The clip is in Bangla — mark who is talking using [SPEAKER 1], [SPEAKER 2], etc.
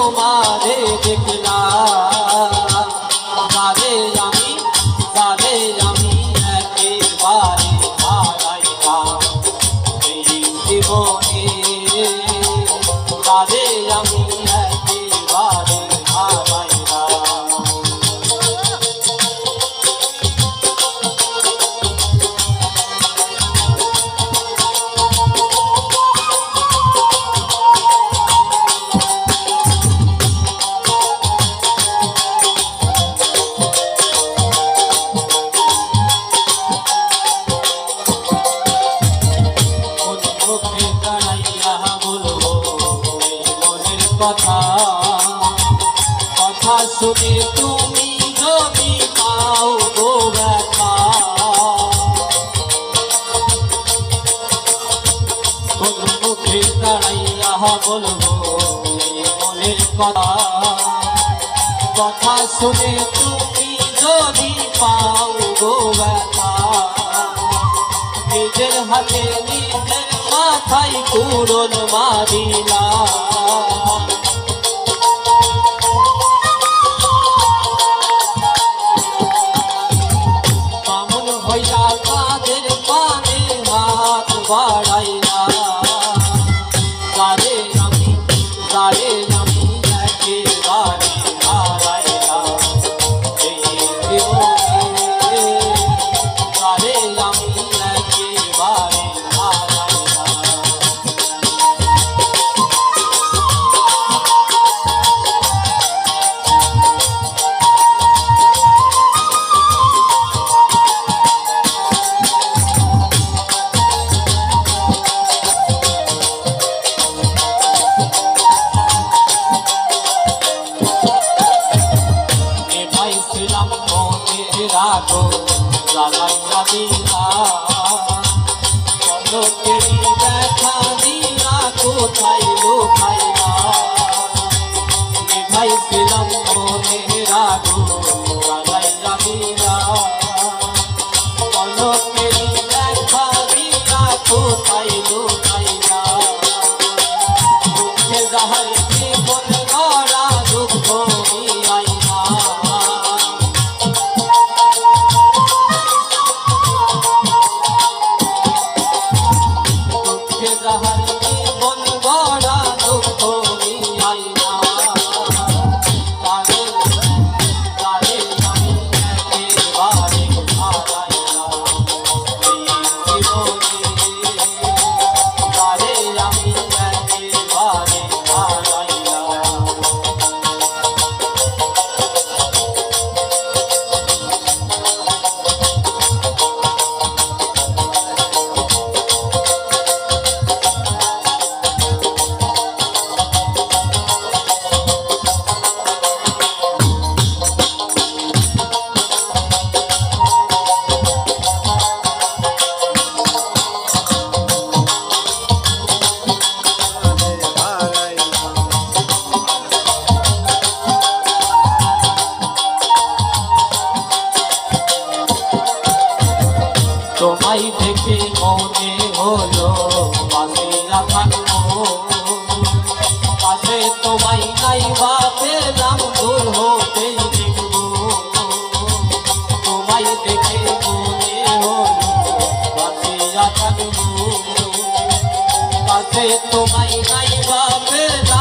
[SPEAKER 1] তোমারে দেখলাম, যারে আমি একেবারে হারাইলাম এই জীবনে, যারে আমি একেবারে হারাইলাম। কথা কথা শুনে তুমি যদি পাও গো ব্যথা, কোন মুখে দাঁড়াইয়া বলবো মনের কথা, কথা শুনে তুমি যদি পাও গো ব্যথা, নিজের হাতে নিজের মাথায় কুড়োল মারিলা। বামুন হইয়া কাদের পানে হাত বাড়াইলা, যারে আমি একেবারে হারাইলাম এই জীবনে, যারে আমি একেবারে হারাইলাম। নেভাইছিলাম মনের আগুন জ্বালাইয়া দিলা, পলকেরই দেখা দিয়া কোথায় লুকাইলা। নেভাইছিলাম মনের আগুন জ্বালাইয়া দিলা, পলকেরই দেখা দিয়া কোথায় লুকাইলা। দুঃখে যাহার জীবন গড়া দুঃখ নিয়াইলা, দুঃখে যাহার জীবন গড়া দুঃখ নিয়াইলা। তারে আমি একেবারে হারাইলাম এই জীবনে, তারে আমি একেবারে হারাইলাম। তোমায় দেখে মনে হলো বাঁচিয়া থাকবো, পাশে তোমায় নাই বা পেলাম দূর হতেই দেখবো। তোমায় দেখে মনে হলো বাঁচিয়া থাকবো, পাশে তোমায় নাই বা পেলাম